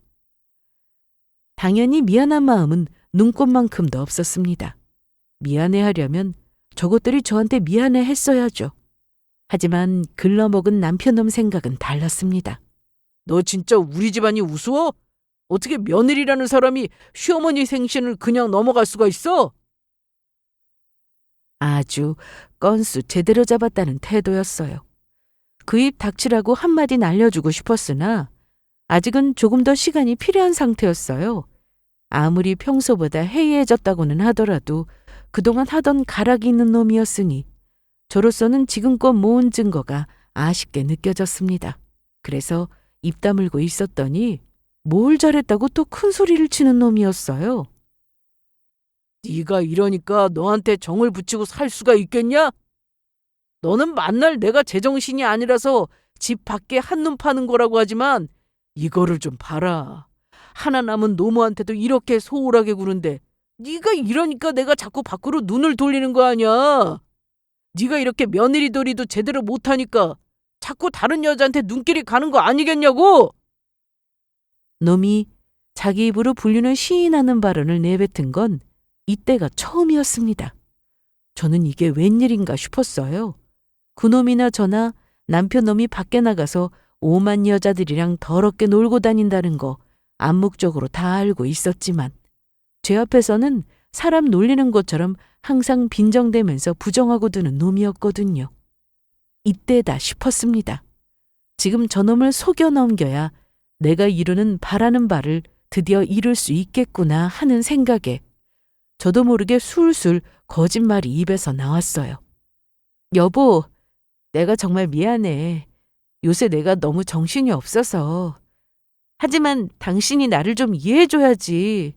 당연히 미안한 마음은 눈꽃만큼도 없었습니다. 미안해하려면 저것들이 저한테 미안해 했어야죠. 하지만 글러먹은 남편놈 생각은 달랐습니다. 너 진짜 우리 집안이 우스워? 어떻게 며느리라는 사람이 시어머니 생신을 그냥 넘어갈 수가 있어? 아주 건수 제대로 잡았다는 태도였어요. 그 입 닥치라고 한마디 날려주고 싶었으나 아직은 조금 더 시간이 필요한 상태였어요. 아무리 평소보다 해이해졌다고는 하더라도 그동안 하던 가락이 있는 놈이었으니 저로서는 지금껏 모은 증거가 아쉽게 느껴졌습니다. 그래서 입 다물고 있었더니 뭘 잘했다고 또 큰 소리를 치는 놈이었어요. 네가 이러니까 너한테 정을 붙이고 살 수가 있겠냐? 너는 만날 내가 제정신이 아니라서 집 밖에 한눈 파는 거라고 하지만 이거를 좀 봐라. 하나 남은 노모한테도 이렇게 소홀하게 구는데 네가 이러니까 내가 자꾸 밖으로 눈을 돌리는 거 아니야. 네가 이렇게 며느리 도리도 제대로 못하니까 자꾸 다른 여자한테 눈길이 가는 거 아니겠냐고. 놈이 자기 입으로 불륜을 시인하는 발언을 내뱉은 건 이때가 처음이었습니다. 저는 이게 웬일인가 싶었어요. 그놈이나 저나 남편놈이 밖에 나가서 오만 여자들이랑 더럽게 놀고 다닌다는 거 암묵적으로 다 알고 있었지만 제 앞에서는 사람 놀리는 것처럼 항상 빈정대면서 부정하고 드는 놈이었거든요. 이때다 싶었습니다. 지금 저놈을 속여 넘겨야 내가 이루는 바라는 바를 드디어 이룰 수 있겠구나 하는 생각에 저도 모르게 술술 거짓말이 입에서 나왔어요. 여보, 내가 정말 미안해. 요새 내가 너무 정신이 없어서. 하지만 당신이 나를 좀 이해해줘야지.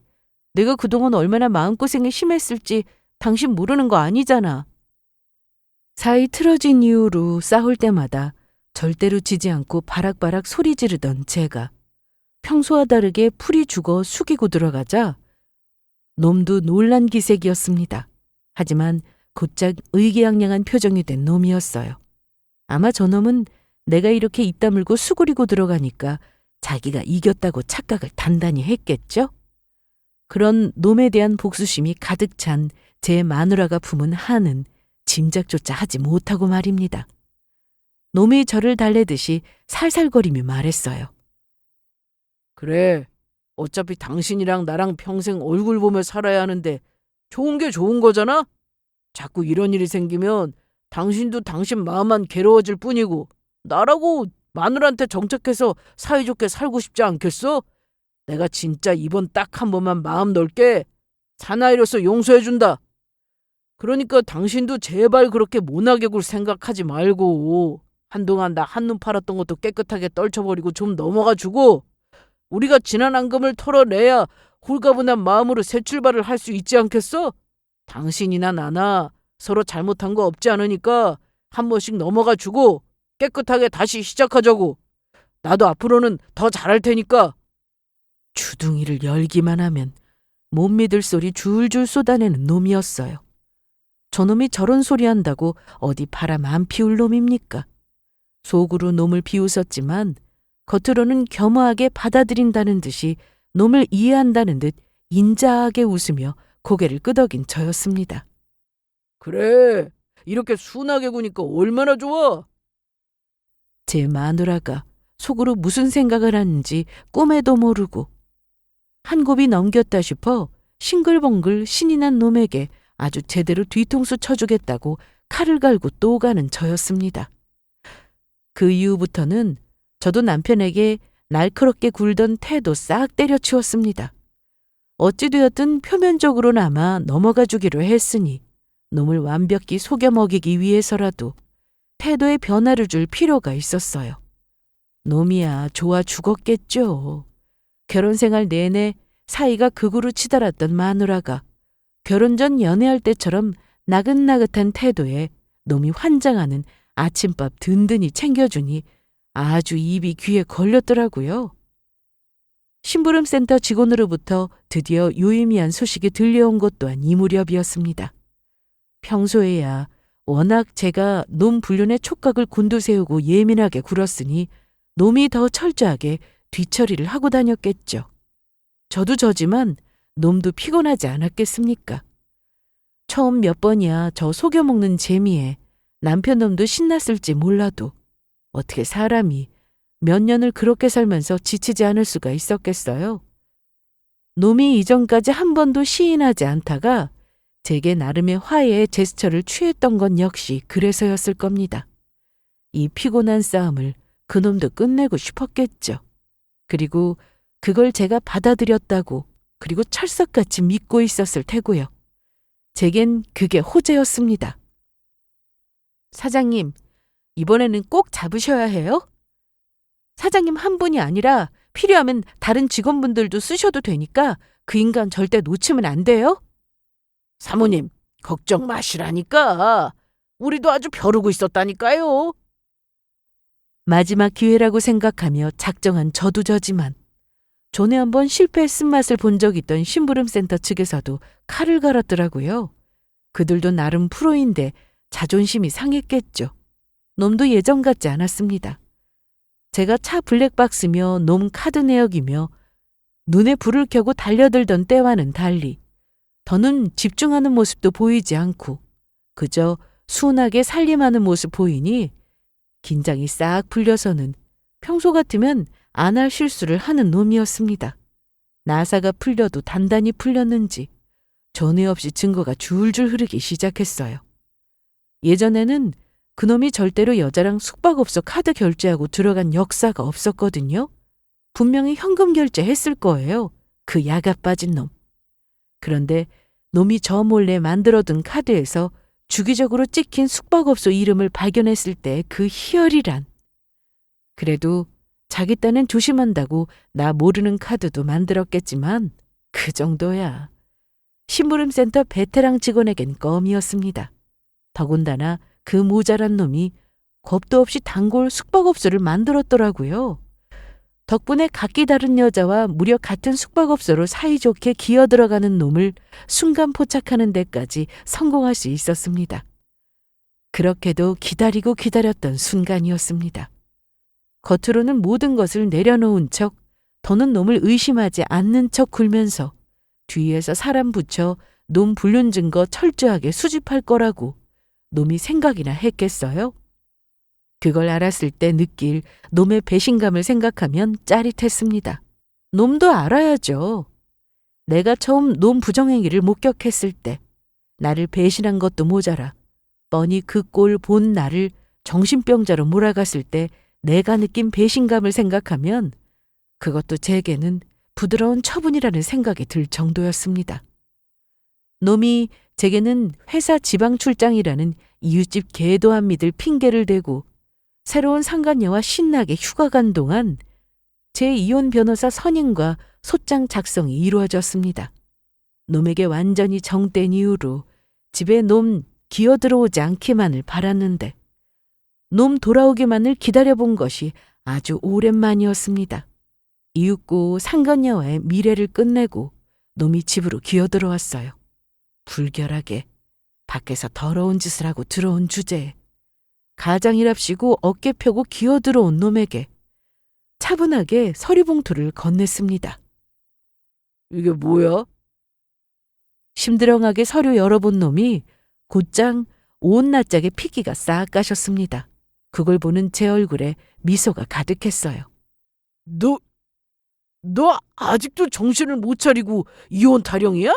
내가 그동안 얼마나 마음고생이 심했을지 당신 모르는 거 아니잖아. 사이 틀어진 이후로 싸울 때마다 절대로 지지 않고 바락바락 소리 지르던 제가 평소와 다르게 풀이 죽어 숙이고 들어가자 놈도 놀란 기색이었습니다. 하지만 곧장 의기양양한 표정이 된 놈이었어요. 아마 저놈은 내가 이렇게 입 다물고 수그리고 들어가니까 자기가 이겼다고 착각을 단단히 했겠죠? 그런 놈에 대한 복수심이 가득 찬 제 마누라가 품은 한은 짐작조차 하지 못하고 말입니다. 놈이 저를 달래듯이 살살거리며 말했어요. 그래, 어차피 당신이랑 나랑 평생 얼굴 보며 살아야 하는데 좋은 게 좋은 거잖아? 자꾸 이런 일이 생기면 당신도 당신 마음만 괴로워질 뿐이고 나라고 마누라한테 정착해서 사이좋게 살고 싶지 않겠어? 내가 진짜 이번 딱 한 번만 마음 넓게 사나이로서 용서해준다. 그러니까 당신도 제발 그렇게 못나게 굴 생각하지 말고 한동안 나 한눈 팔았던 것도 깨끗하게 떨쳐버리고 좀 넘어가주고 우리가 지난 앙금을 털어내야 홀가분한 마음으로 새 출발을 할 수 있지 않겠어? 당신이나 나나 서로 잘못한 거 없지 않으니까 한 번씩 넘어가주고 깨끗하게 다시 시작하자고. 나도 앞으로는 더 잘할 테니까. 주둥이를 열기만 하면 못 믿을 소리 줄줄 쏟아내는 놈이었어요. 저놈이 저런 소리 한다고 어디 바람 안 피울 놈입니까? 속으로 놈을 비웃었지만 겉으로는 겸허하게 받아들인다는 듯이 놈을 이해한다는 듯 인자하게 웃으며 고개를 끄덕인 저였습니다. 그래, 이렇게 순하게 구니까 얼마나 좋아. 제 마누라가 속으로 무슨 생각을 하는지 꿈에도 모르고 한 곱이 넘겼다 싶어 싱글벙글 신이 난 놈에게 아주 제대로 뒤통수 쳐주겠다고 칼을 갈고 또 가는 저였습니다. 그 이후부터는 저도 남편에게 날카롭게 굴던 태도 싹 때려치웠습니다. 어찌되었든 표면적으로나마 넘어가 주기로 했으니 놈을 완벽히 속여 먹이기 위해서라도 태도에 변화를 줄 필요가 있었어요. 놈이야 좋아 죽었겠죠. 결혼생활 내내 사이가 극으로 치달았던 마누라가 결혼 전 연애할 때처럼 나긋나긋한 태도에 놈이 환장하는 아침밥 든든히 챙겨주니 아주 입이 귀에 걸렸더라고요. 심부름센터 직원으로부터 드디어 유의미한 소식이 들려온 것 또한 이 무렵이었습니다. 평소에야 워낙 제가 놈 불륜의 촉각을 곤두세우고 예민하게 굴었으니 놈이 더 철저하게 뒤처리를 하고 다녔겠죠. 저도 저지만 놈도 피곤하지 않았겠습니까? 처음 몇 번이야 저 속여먹는 재미에 남편 놈도 신났을지 몰라도 어떻게 사람이 몇 년을 그렇게 살면서 지치지 않을 수가 있었겠어요? 놈이 이전까지 한 번도 시인하지 않다가 제게 나름의 화해의 제스처를 취했던 건 역시 그래서였을 겁니다. 이 피곤한 싸움을 그놈도 끝내고 싶었겠죠. 그리고 그걸 제가 받아들였다고 그리고 철석같이 믿고 있었을 테고요. 제겐 그게 호재였습니다. 사장님, 이번에는 꼭 잡으셔야 해요? 사장님 한 분이 아니라 필요하면 다른 직원분들도 쓰셔도 되니까 그 인간 절대 놓치면 안 돼요? 사모님, 걱정 마시라니까. 우리도 아주 벼르고 있었다니까요. 마지막 기회라고 생각하며 작정한 저도 저지만 전에 한번 실패 쓴맛을 본 적 있던 심부름센터 측에서도 칼을 갈았더라고요. 그들도 나름 프로인데 자존심이 상했겠죠. 놈도 예전 같지 않았습니다. 제가 차 블랙박스며 놈 카드 내역이며 눈에 불을 켜고 달려들던 때와는 달리 더는 집중하는 모습도 보이지 않고 그저 순하게 살림하는 모습 보이니 긴장이 싹 풀려서는 평소 같으면 안 할 실수를 하는 놈이었습니다. 나사가 풀려도 단단히 풀렸는지 전에 없이 증거가 줄줄 흐르기 시작했어요. 예전에는 그놈이 절대로 여자랑 숙박업소 카드 결제하고 들어간 역사가 없었거든요. 분명히 현금 결제했을 거예요. 그 야가 빠진 놈. 그런데 놈이 저 몰래 만들어둔 카드에서 주기적으로 찍힌 숙박업소 이름을 발견했을 때 그 희열이란. 그래도 자기 딴엔 조심한다고 나 모르는 카드도 만들었겠지만 그 정도야. 심부름센터 베테랑 직원에겐 껌이었습니다. 더군다나 그 모자란 놈이 겁도 없이 단골 숙박업소를 만들었더라고요. 덕분에 각기 다른 여자와 무려 같은 숙박업소로 사이좋게 기어들어가는 놈을 순간 포착하는 데까지 성공할 수 있었습니다. 그렇게도 기다리고 기다렸던 순간이었습니다. 겉으로는 모든 것을 내려놓은 척, 더는 놈을 의심하지 않는 척 굴면서 뒤에서 사람 붙여 놈 불륜 증거 철저하게 수집할 거라고 놈이 생각이나 했겠어요? 그걸 알았을 때 느낄 놈의 배신감을 생각하면 짜릿했습니다. 놈도 알아야죠. 내가 처음 놈 부정행위를 목격했을 때 나를 배신한 것도 모자라 뻔히 그 꼴 본 나를 정신병자로 몰아갔을 때 내가 느낀 배신감을 생각하면 그것도 제게는 부드러운 처분이라는 생각이 들 정도였습니다. 놈이 제게는 회사 지방 출장이라는 이웃집 개도 안 믿을 핑계를 대고 새로운 상간녀와 신나게 휴가 간 동안 제 이혼 변호사 선임과 소장 작성이 이루어졌습니다. 놈에게 완전히 정뗀 이후로 집에 놈 기어들어오지 않기만을 바랐는데 놈 돌아오기만을 기다려본 것이 아주 오랜만이었습니다. 이윽고 상간녀와의 미래를 끝내고 놈이 집으로 기어들어왔어요. 불결하게 밖에서 더러운 짓을 하고 들어온 주제에 가장이랍시고 어깨 펴고 기어들어온 놈에게 차분하게 서류봉투를 건넸습니다. 이게 뭐야? 심드렁하게 서류 열어본 놈이 곧장 온 낯짝에 피기가 싹 가셨습니다. 그걸 보는 제 얼굴에 미소가 가득했어요. 너 아직도 정신을 못 차리고 이혼 타령이야?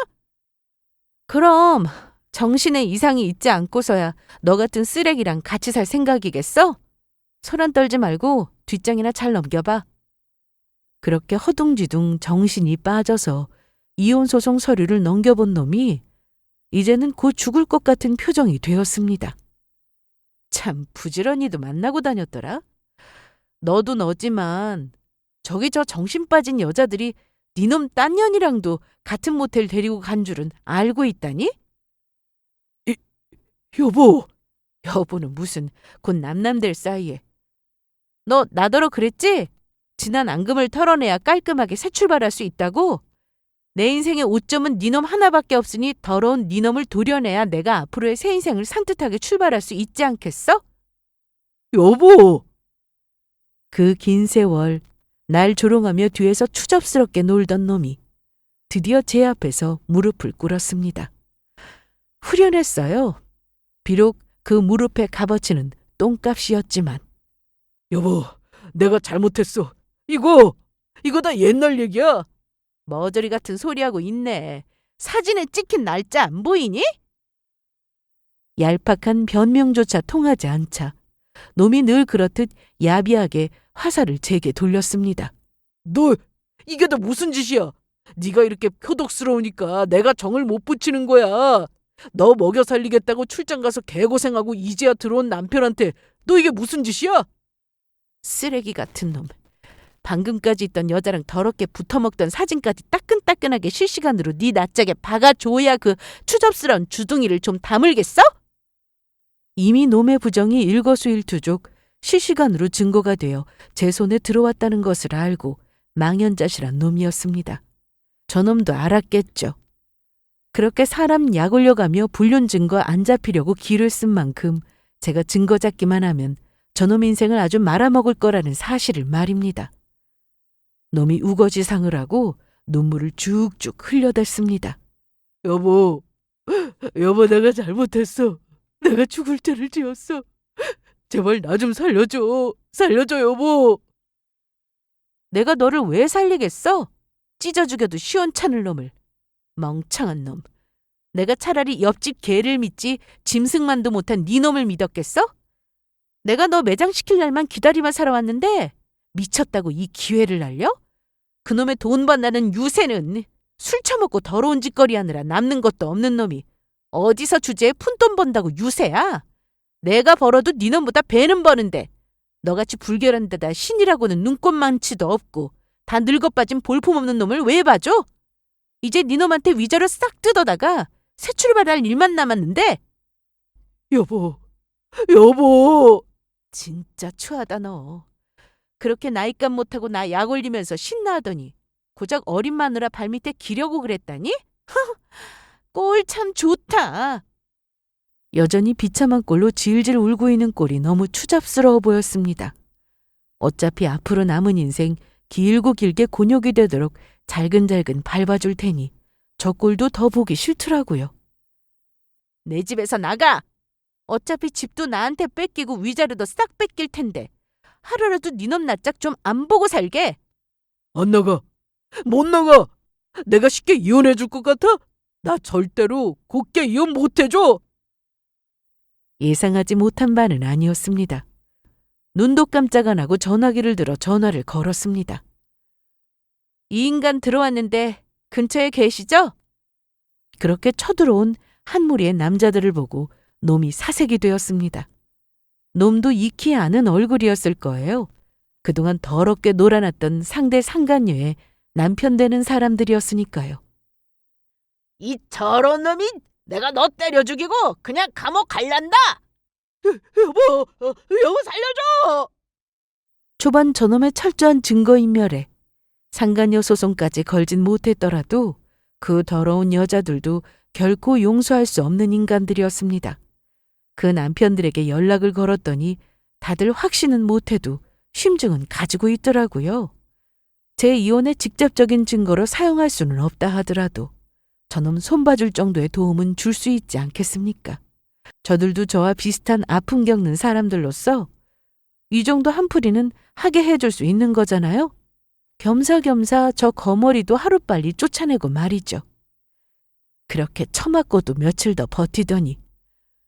그럼 정신에 이상이 있지 않고서야 너 같은 쓰레기랑 같이 살 생각이겠어? 소란 떨지 말고 뒷장이나 잘 넘겨봐. 그렇게 허둥지둥 정신이 빠져서 이혼소송 서류를 넘겨본 놈이 이제는 곧 죽을 것 같은 표정이 되었습니다. 참 부지런히도 만나고 다녔더라. 너도 너지만 저기 저 정신 빠진 여자들이 니놈 딴 년이랑도 같은 모텔 데리고 간 줄은 알고 있다니? 여보, 여보는 무슨 곧 남남될 사이에. 너 나더러 그랬지? 지난 앙금을 털어내야 깔끔하게 새 출발할 수 있다고? 내 인생의 오점은 니놈 하나밖에 없으니 더러운 니놈을 도려내야 내가 앞으로의 새 인생을 산뜻하게 출발할 수 있지 않겠어? 여보! 그 긴 세월 날 조롱하며 뒤에서 추접스럽게 놀던 놈이 드디어 제 앞에서 무릎을 꿇었습니다. 후련했어요. 비록 그 무릎에 값어치는 똥값이었지만. 여보, 내가 잘못했어. 이거 다 옛날 얘기야. 머저리 같은 소리하고 있네. 사진에 찍힌 날짜 안 보이니? 얄팍한 변명조차 통하지 않자 놈이 늘 그렇듯 야비하게 화살을 제게 돌렸습니다. 너 이게 다 무슨 짓이야? 네가 이렇게 표독스러우니까 내가 정을 못 붙이는 거야. 너 먹여 살리겠다고 출장 가서 개고생하고 이제야 들어온 남편한테 너 이게 무슨 짓이야? 쓰레기 같은 놈. 방금까지 있던 여자랑 더럽게 붙어먹던 사진까지 따끈따끈하게 실시간으로 네 낯짝에 박아줘야 그 추접스러운 주둥이를 좀 다물겠어? 이미 놈의 부정이 일거수일투족 실시간으로 증거가 되어 제 손에 들어왔다는 것을 알고 망연자실한 놈이었습니다. 저놈도 알았겠죠. 그렇게 사람 약 올려가며 불륜 증거 안 잡히려고 기를 쓴 만큼 제가 증거 잡기만 하면 저놈 인생을 아주 말아먹을 거라는 사실을 말입니다. 놈이 우거지상을 하고 눈물을 쭉쭉 흘려댔습니다. 여보, 내가 잘못했어. 내가 죽을 죄를 지었어. 제발 나 좀 살려줘. 여보. 내가 너를 왜 살리겠어? 찢어 죽여도 시원찮을 놈을. 멍청한 놈. 내가 차라리 옆집 개를 믿지 짐승만도 못한 네 놈을 믿었겠어? 내가 너 매장시킬 날만 기다리며 살아왔는데 미쳤다고 이 기회를 날려? 그놈의 돈 번다는 유세는 술 처먹고 더러운 짓거리 하느라 남는 것도 없는 놈이 어디서 주제에 푼돈 번다고 유세야? 내가 벌어도 네 놈보다 배는 버는데 너같이 불결한 데다 신이라고는 눈꽃만치도 없고 다 늙어빠진 볼품없는 놈을 왜 봐줘? 이제 네 놈한테 위자료 싹 뜯어다가 새 출발할 일만 남았는데. 여보. 진짜 추하다 너. 그렇게 나이값 못하고 나 약 올리면서 신나하더니 고작 어린 마누라 발밑에 기려고 그랬다니? 꼴 참 좋다. 여전히 비참한 꼴로 질질 울고 있는 꼴이 너무 추잡스러워 보였습니다. 어차피 앞으로 남은 인생 길고 길게 곤욕이 되도록 잘근잘근 밟아줄 테니 저 꼴도 더 보기 싫더라고요. 내 집에서 나가. 어차피 집도 나한테 뺏기고 위자료도 싹 뺏길 텐데 하루라도 니놈 낯짝 좀 안 보고 살게. 안 나가. 못 나가. 내가 쉽게 이혼해 줄 것 같아? 나 절대로 곱게 이혼 못 해줘. 예상하지 못한 바는 아니었습니다. 눈도 깜짝 안 하고 전화기를 들어 전화를 걸었습니다. 이 인간 들어왔는데 근처에 계시죠? 그렇게 쳐들어온 한 무리의 남자들을 보고 놈이 사색이 되었습니다. 놈도 익히 아는 얼굴이었을 거예요. 그동안 더럽게 놀아놨던 상대 상간녀의 남편 되는 사람들이었으니까요. 이 저런 놈이 내가 너 때려 죽이고 그냥 감옥 갈란다. 여보 살려줘. 초반 저놈의 철저한 증거인멸에 상간녀 소송까지 걸진 못했더라도 그 더러운 여자들도 결코 용서할 수 없는 인간들이었습니다. 그 남편들에게 연락을 걸었더니 다들 확신은 못해도 심증은 가지고 있더라고요. 제 이혼의 직접적인 증거로 사용할 수는 없다 하더라도 저놈 손봐줄 정도의 도움은 줄 수 있지 않겠습니까? 저들도 저와 비슷한 아픔 겪는 사람들로서 이 정도 한풀이는 하게 해줄 수 있는 거잖아요. 겸사겸사 저 거머리도 하루빨리 쫓아내고 말이죠. 그렇게 처맞고도 며칠 더 버티더니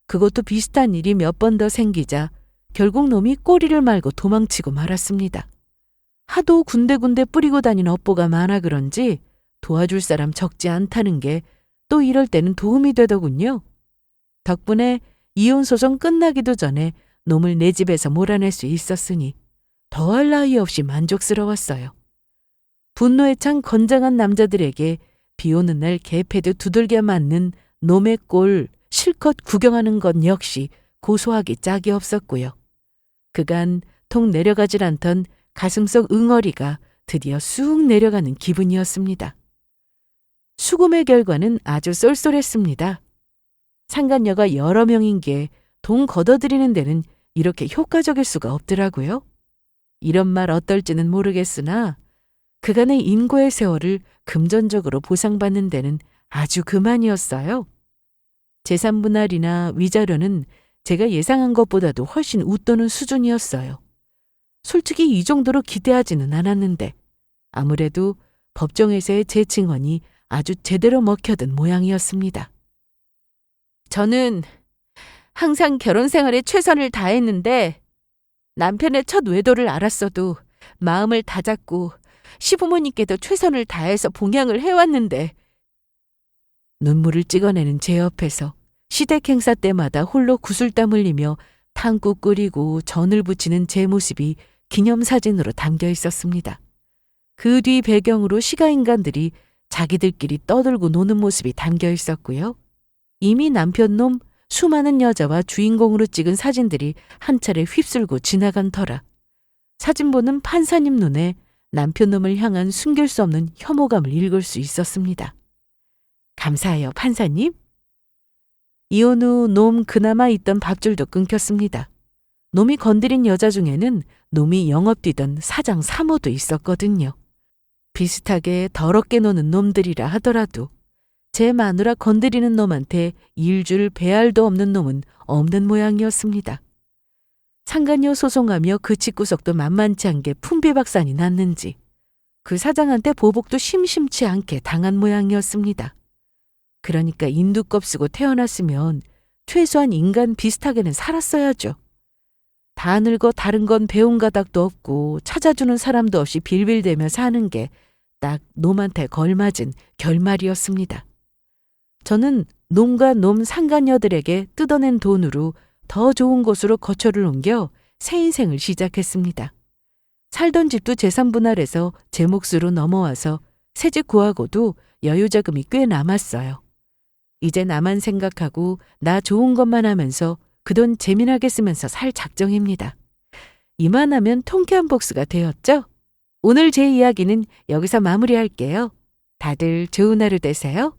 그것도 비슷한 일이 몇 번 더 생기자 결국 놈이 꼬리를 말고 도망치고 말았습니다. 하도 군데군데 뿌리고 다니는 업보가 많아 그런지 도와줄 사람 적지 않다는 게 또 이럴 때는 도움이 되더군요. 덕분에 이혼 소송 끝나기도 전에 놈을 내 집에서 몰아낼 수 있었으니 더할 나위 없이 만족스러웠어요. 분노에 찬 건장한 남자들에게 비 오는 날 개패도 두들겨 맞는 놈의 꼴 실컷 구경하는 것 역시 고소하기 짝이 없었고요. 그간 통 내려가질 않던 가슴속 응어리가 드디어 쑥 내려가는 기분이었습니다. 수금의 결과는 아주 쏠쏠했습니다. 상간녀가 여러 명인 게 돈 걷어들이는 데는 이렇게 효과적일 수가 없더라고요. 이런 말 어떨지는 모르겠으나 그간의 인고의 세월을 금전적으로 보상받는 데는 아주 그만이었어요. 재산 분할이나 위자료는 제가 예상한 것보다도 훨씬 웃도는 수준이었어요. 솔직히 이 정도로 기대하지는 않았는데 아무래도 법정에서의 제 증언이 아주 제대로 먹혀든 모양이었습니다. 저는 항상 결혼 생활에 최선을 다했는데 남편의 첫 외도를 알았어도 마음을 다잡고 시부모님께도 최선을 다해서 봉양을 해왔는데 눈물을 찍어내는 제 옆에서 시댁 행사 때마다 홀로 구슬땀 흘리며 탕국 끓이고 전을 부치는 제 모습이 기념사진으로 담겨 있었습니다. 그 뒤 배경으로 시가인간들이 자기들끼리 떠들고 노는 모습이 담겨 있었고요. 이미 남편놈 수많은 여자와 주인공으로 찍은 사진들이 한 차례 휩쓸고 지나간 터라 사진 보는 판사님 눈에 남편놈을 향한 숨길 수 없는 혐오감을 읽을 수 있었습니다. 감사해요, 판사님. 이혼 후 놈 그나마 있던 밥줄도 끊겼습니다. 놈이 건드린 여자 중에는 놈이 영업 뛰던 사장 사모도 있었거든요. 비슷하게 더럽게 노는 놈들이라 하더라도 제 마누라 건드리는 놈한테 일줄 배알도 없는 놈은 없는 모양이었습니다. 상간녀 소송하며 그 집구석도 만만치 않게 풍비박산이 났는지 그 사장한테 보복도 심심치 않게 당한 모양이었습니다. 그러니까 인두껍 쓰고 태어났으면 최소한 인간 비슷하게는 살았어야죠. 다 늙어 다른 건 배운 가닥도 없고 찾아주는 사람도 없이 빌빌대며 사는 게 딱 놈한테 걸맞은 결말이었습니다. 저는 놈과 놈 상간녀들에게 뜯어낸 돈으로 더 좋은 곳으로 거처를 옮겨 새 인생을 시작했습니다. 살던 집도 재산 분할해서 제 몫으로 넘어와서 새 집 구하고도 여유자금이 꽤 남았어요. 이제 나만 생각하고 나 좋은 것만 하면서 그 돈 재미나게 쓰면서 살 작정입니다. 이만하면 통쾌한 복수가 되었죠? 오늘 제 이야기는 여기서 마무리할게요. 다들 좋은 하루 되세요.